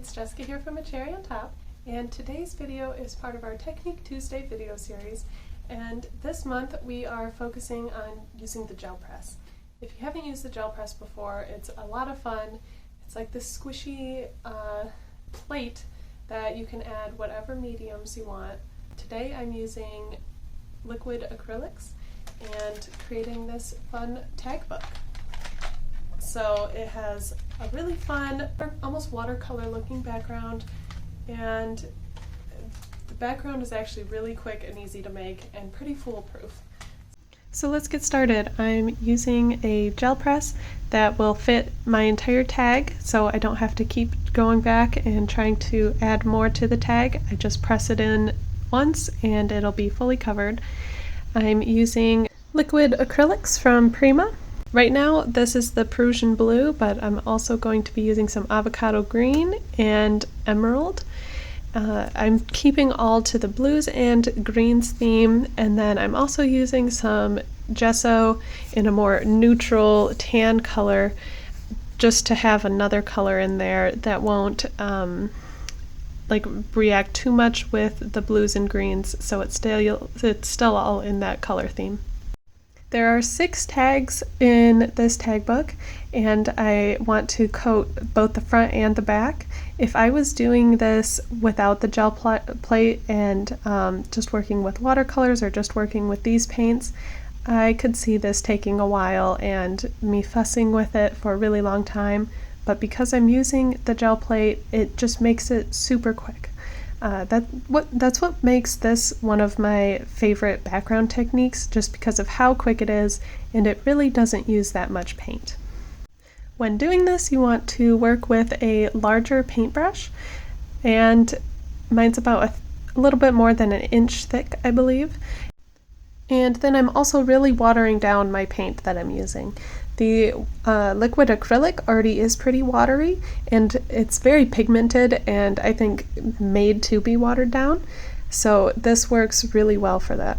it's Jessica here from A Cherry on Top, and today's video is part of our Technique Tuesday video series, and this month we are focusing on using the gel press. If you haven't used the gel press before, it's a lot of fun. It's like this squishy plate that you can add whatever mediums you want. Today I'm using liquid acrylics and creating this fun tag book. So it has a really fun, almost watercolor looking background, and the background is actually really quick and easy to make and pretty foolproof. So let's get started. I'm using a gel press that will fit my entire tag, so I don't have to keep going back and trying to add more to the tag. I just press it in once and it'll be fully covered. I'm using liquid acrylics from Prima. Right now this is the Perusian blue, but I'm also going to be using some avocado green and emerald. I'm keeping all to the blues and greens theme, and then I'm also using some gesso in a more neutral tan color just to have another color in there that won't like react too much with the blues and greens, so it's still all in that color theme. There are 6 tags in this tag book, and I want to coat both the front and the back. If I was doing this without the gel plate and just working with watercolors or just working with these paints, I could see this taking a while and me fussing with it for a really long time, but because I'm using the gel plate, it just makes it super quick. That's what makes this one of my favorite background techniques, just because of how quick it is, and it really doesn't use that much paint. When doing this, you want to work with a larger paintbrush, and mine's about a little bit more than 1 inch thick, I believe. And then I'm also really watering down my paint that I'm using. The liquid acrylic already is pretty watery, and it's very pigmented and I think made to be watered down, so this works really well for that.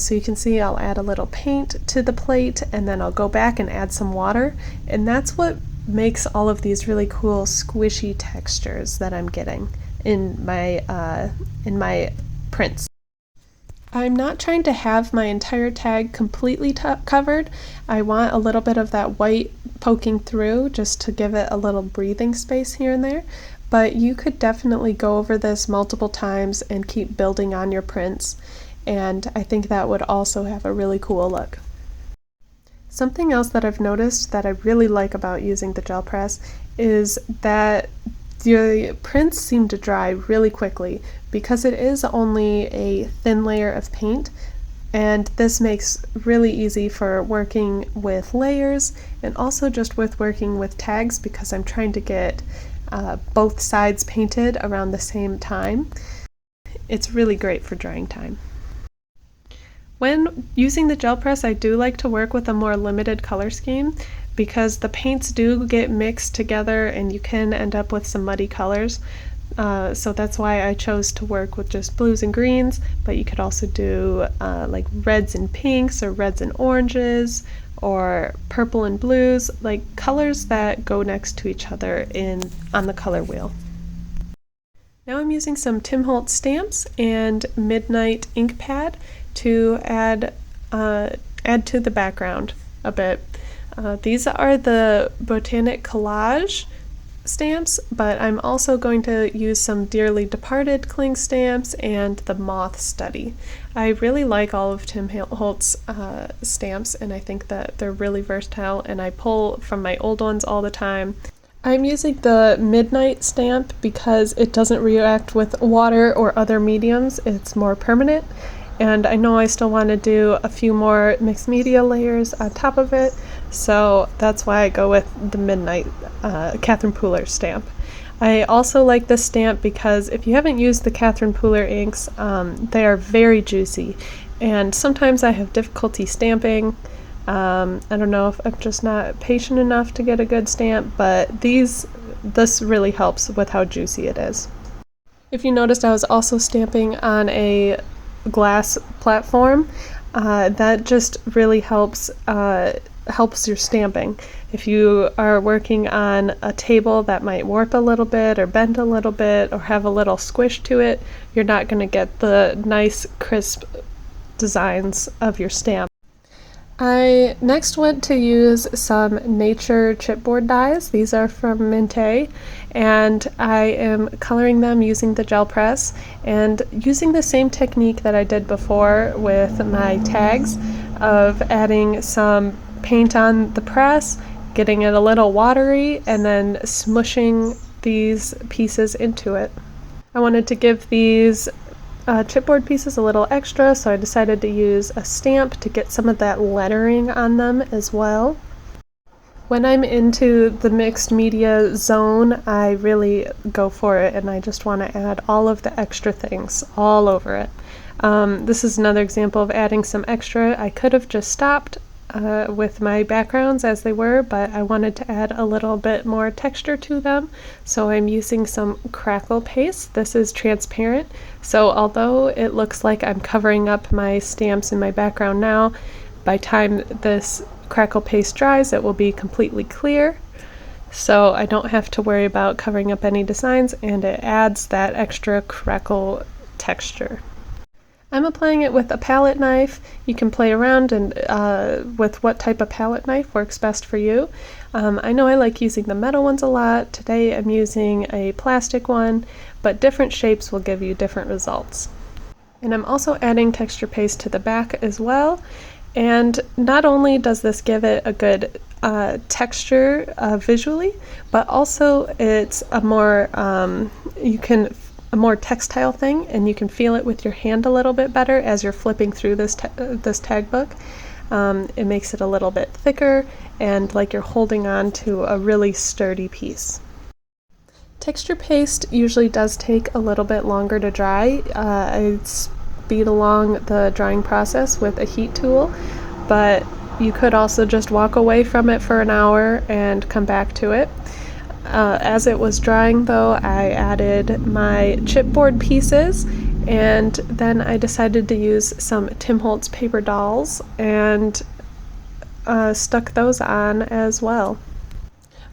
So you can see I'll add a little paint to the plate and then I'll go back and add some water, and that's what makes all of these really cool squishy textures that I'm getting in my prints. I'm not trying to have my entire tag completely covered. I want a little bit of that white poking through just to give it a little breathing space here and there, but you could definitely go over this multiple times and keep building on your prints, and I think that would also have a really cool look. Something else that I've noticed that I really like about using the gel press is that the prints seem to dry really quickly because it is only a thin layer of paint, and this makes really easy for working with layers and also just with working with tags, because I'm trying to get both sides painted around the same time. It's really great for drying time. When using the gel press, I do like to work with a more limited color scheme, because the paints do get mixed together and you can end up with some muddy colors. So that's why I chose to work with just blues and greens, but you could also do like reds and pinks, or reds and oranges, or purple and blues, like colors that go next to each other on the color wheel. Now I'm using some Tim Holtz stamps and Midnight ink pad to add to the background a bit. These are the Botanic Collage stamps, but I'm also going to use some Dearly Departed cling stamps and the Moth Study. I really like all of Tim Holtz stamps, and I think that they're really versatile, and I pull from my old ones all the time. I'm using the Midnight stamp because it doesn't react with water or other mediums. It's more permanent, and I know I still want to do a few more mixed media layers on top of it, so that's why I go with the Midnight Catherine Pooler stamp. I also like this stamp because if you haven't used the Catherine Pooler inks, they are very juicy, and sometimes I have difficulty stamping. I don't know if I'm just not patient enough to get a good stamp, but this really helps with how juicy it is. If you noticed, I was also stamping on a glass platform. That just really helps helps your stamping. If you are working on a table that might warp a little bit or bend a little bit or have a little squish to it, you're not going to get the nice crisp designs of your stamp. I next went to use some nature chipboard dies. These are from Minte, and I am coloring them using the gel press and using the same technique that I did before with my tags of adding some paint on the press, getting it a little watery, and then smushing these pieces into it. I wanted to give these chipboard pieces a little extra, so I decided to use a stamp to get some of that lettering on them as well. When I'm into the mixed media zone, I really go for it, and I just want to add all of the extra things all over it. This is another example of adding some extra. I could have just stopped with my backgrounds as they were, but I wanted to add a little bit more texture to them, so I'm using some crackle paste. This is transparent, so although it looks like I'm covering up my stamps in my background now, by the time this crackle paste dries it will be completely clear, so I don't have to worry about covering up any designs, and it adds that extra crackle texture. I'm applying it with a palette knife. You can play around and with what type of palette knife works best for you. I know I like using the metal ones a lot. Today I'm using a plastic one, but different shapes will give you different results. And I'm also adding texture paste to the back as well. And not only does this give it a good texture visually, but also it's a more a more textile thing, and you can feel it with your hand a little bit better as you're flipping through this tag book. It makes it a little bit thicker and like you're holding on to a really sturdy piece. Texture paste usually does take a little bit longer to dry. I speed along the drying process with a heat tool, but you could also just walk away from it for an hour and come back to it. As it was drying though, I added my chipboard pieces, and then I decided to use some Tim Holtz paper dolls and stuck those on as well.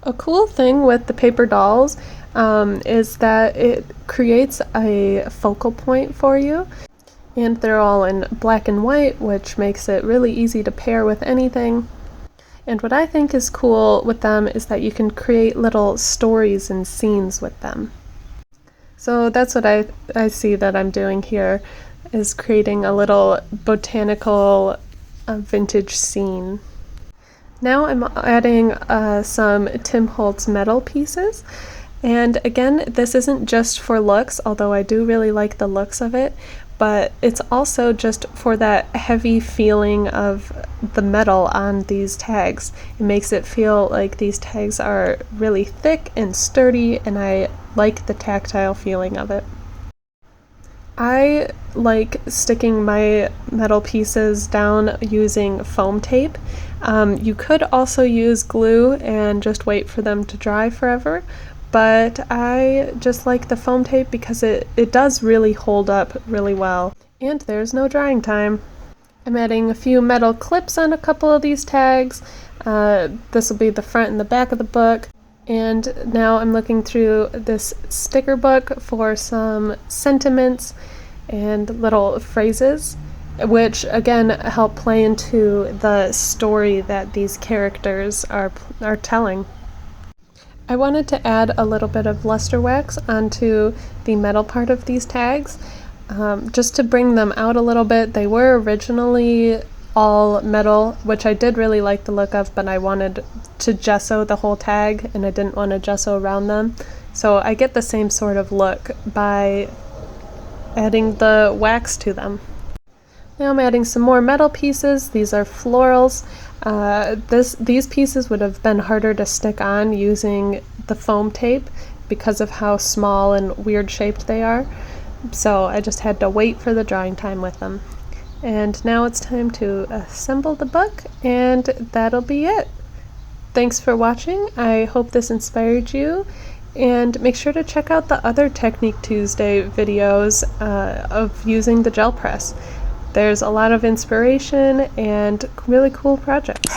A cool thing with the paper dolls is that it creates a focal point for you, and they're all in black and white, which makes it really easy to pair with anything. And what I think is cool with them is that you can create little stories and scenes with them. So that's what I see that I'm doing here, is creating a little botanical vintage scene. Now I'm adding some Tim Holtz metal pieces. And again, this isn't just for looks, although I do really like the looks of it, but it's also just for that heavy feeling of the metal on these tags. It makes it feel like these tags are really thick and sturdy, and I like the tactile feeling of it. I like sticking my metal pieces down using foam tape. You could also use glue and just wait for them to dry forever, but I just like the foam tape because it does really hold up really well. And there's no drying time. I'm adding a few metal clips on a couple of these tags. This will be the front and the back of the book. And now I'm looking through this sticker book for some sentiments and little phrases, which again help play into the story that these characters are telling. I wanted to add a little bit of luster wax onto the metal part of these tags, just to bring them out a little bit. They were originally all metal, which I did really like the look of, but I wanted to gesso the whole tag and I didn't want to gesso around them. So I get the same sort of look by adding the wax to them. Now I'm adding some more metal pieces. These are florals. These pieces would have been harder to stick on using the foam tape because of how small and weird shaped they are. So I just had to wait for the drying time with them. And now it's time to assemble the book, and that'll be it. Thanks for watching. I hope this inspired you, and make sure to check out the other Technique Tuesday videos of using the gel press. There's a lot of inspiration and really cool projects.